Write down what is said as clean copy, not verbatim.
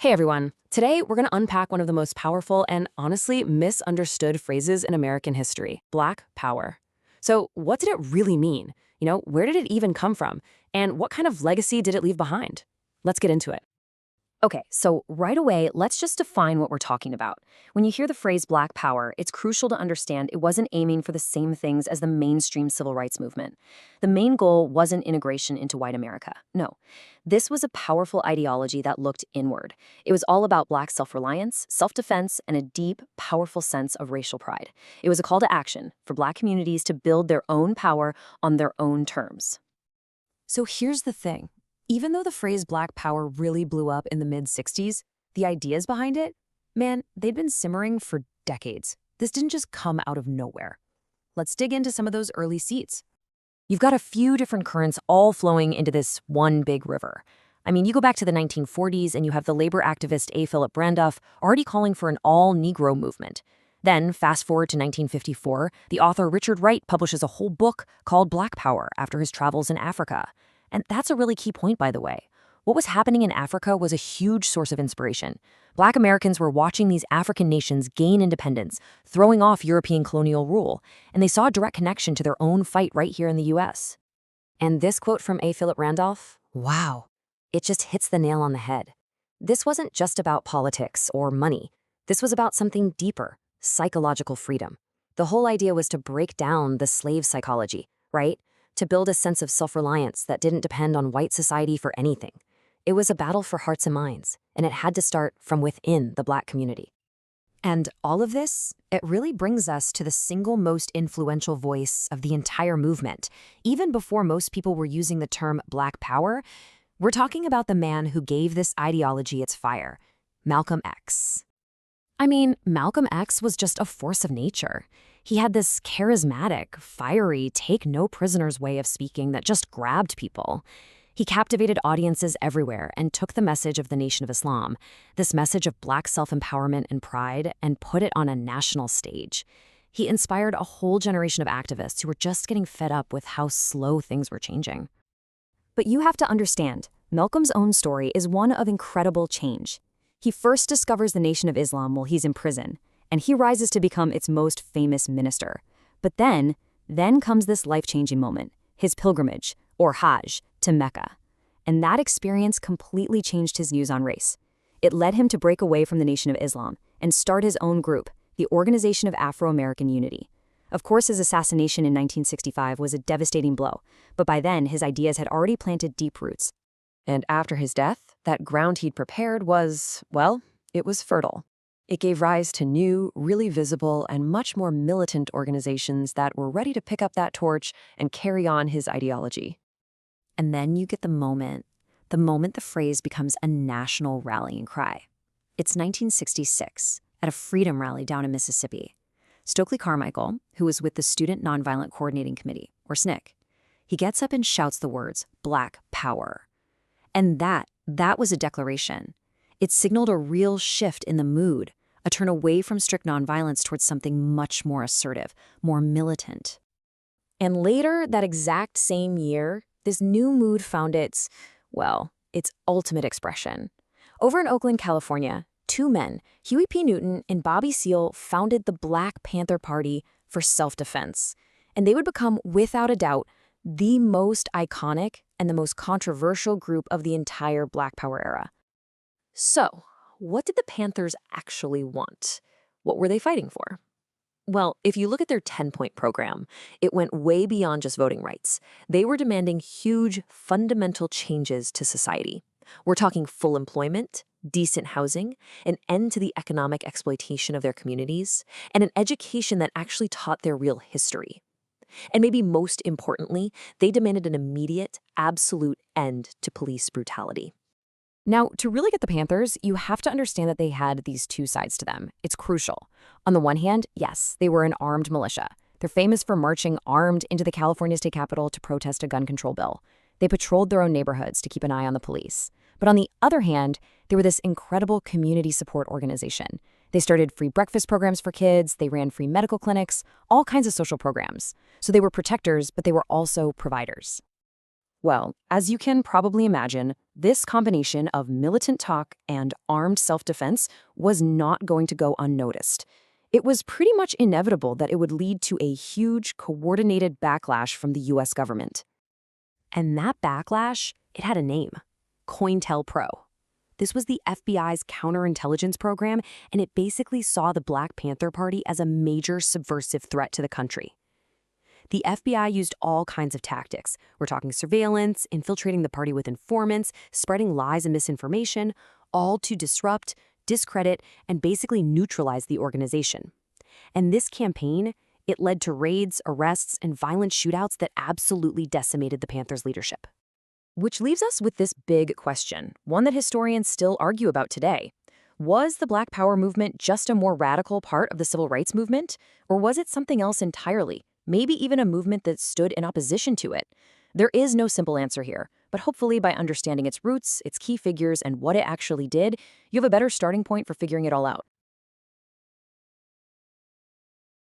Hey everyone. Today we're going to unpack one of the most powerful and honestly misunderstood phrases in American history, Black Power. So, what did it really mean? Where did it even come from? And what kind of legacy did it leave behind? Let's get into it. Okay, so right away, let's just define what we're talking about. When you hear the phrase Black Power, it's crucial to understand it wasn't aiming for the same things as the mainstream civil rights movement. The main goal wasn't integration into white America. No, this was a powerful ideology that looked inward. It was all about Black self-reliance, self-defense, and a deep, powerful sense of racial pride. It was a call to action for Black communities to build their own power on their own terms. So, here's the thing. Even though the phrase Black Power really blew up in the mid-60s, the ideas behind it, man, they'd been simmering for decades. This didn't just come out of nowhere. Let's dig into some of those early seeds. You've got a few different currents all flowing into this one big river. I mean, you go back to the 1940s and you have the labor activist A. Philip Randolph already calling for an all-Negro movement. Then, fast forward to 1954, the author Richard Wright publishes a whole book called Black Power after his travels in Africa. And that's a really key point, by the way. What was happening in Africa was a huge source of inspiration. Black Americans were watching these African nations gain independence, throwing off European colonial rule, and they saw a direct connection to their own fight right here in the U.S. And this quote from A. Philip Randolph, wow, it just hits the nail on the head. This wasn't just about politics or money. This was about something deeper, psychological freedom. The whole idea was to break down the slave psychology, right? To build a sense of self-reliance that didn't depend on white society for anything. It was a battle for hearts and minds, and it had to start from within the Black community. And all of this, it really brings us to the single most influential voice of the entire movement. Even before most people were using the term Black Power, we're talking about the man who gave this ideology its fire, Malcolm X. I mean, Malcolm X was just a force of nature. He had this charismatic, fiery, take-no-prisoners way of speaking that just grabbed people. He captivated audiences everywhere and took the message of the Nation of Islam, this message of Black self-empowerment and pride, and put it on a national stage. He inspired a whole generation of activists who were just getting fed up with how slow things were changing. But you have to understand, Malcolm's own story is one of incredible change. He first discovers the Nation of Islam while he's in prison, and he rises to become its most famous minister. But then comes this life-changing moment, his pilgrimage, or Hajj, to Mecca. And that experience completely changed his views on race. It led him to break away from the Nation of Islam and start his own group, the Organization of Afro-American Unity. Of course, his assassination in 1965 was a devastating blow, but by then his ideas had already planted deep roots. And after his death, that ground he'd prepared was, well, it was fertile. It gave rise to new, really visible, and much more militant organizations that were ready to pick up that torch and carry on his ideology. And then you get the moment the phrase becomes a national rallying cry. It's 1966, at a freedom rally down in Mississippi. Stokely Carmichael, who was with the Student Nonviolent Coordinating Committee, or SNCC, he gets up and shouts the words, Black Power. And that was a declaration. It signaled a real shift in the mood, a turn away from strict nonviolence towards something much more assertive, more militant. And later, that exact same year, this new mood found its ultimate expression. Over in Oakland, California, two men, Huey P. Newton and Bobby Seale, founded the Black Panther Party for self-defense. And they would become, without a doubt, the most iconic and the most controversial group of the entire Black Power era. So, what did the Panthers actually want? What were they fighting for? Well, if you look at their 10-point program, it went way beyond just voting rights. They were demanding huge, fundamental changes to society. We're talking full employment, decent housing, an end to the economic exploitation of their communities, and an education that actually taught their real history. And maybe most importantly, they demanded an immediate, absolute end to police brutality. Now, to really get the Panthers, you have to understand that they had these two sides to them. It's crucial. On the one hand, yes, they were an armed militia. They're famous for marching armed into the California state capitol to protest a gun control bill. They patrolled their own neighborhoods to keep an eye on the police. But on the other hand, they were this incredible community support organization. They started free breakfast programs for kids, they ran free medical clinics, all kinds of social programs. So they were protectors, but they were also providers. Well, as you can probably imagine, this combination of militant talk and armed self-defense was not going to go unnoticed. It was pretty much inevitable that it would lead to a huge, coordinated backlash from the US government. And that backlash, it had a name: COINTELPRO. This was the FBI's counterintelligence program, and it basically saw the Black Panther Party as a major subversive threat to the country. The FBI used all kinds of tactics. We're talking surveillance, infiltrating the party with informants, spreading lies and misinformation, all to disrupt, discredit, and basically neutralize the organization. And this campaign, it led to raids, arrests, and violent shootouts that absolutely decimated the Panthers' leadership. Which leaves us with this big question, one that historians still argue about today. Was the Black Power movement just a more radical part of the civil rights movement? Or was it something else entirely? Maybe even a movement that stood in opposition to it? There is no simple answer here, but hopefully by understanding its roots, its key figures, and what it actually did, you have a better starting point for figuring it all out.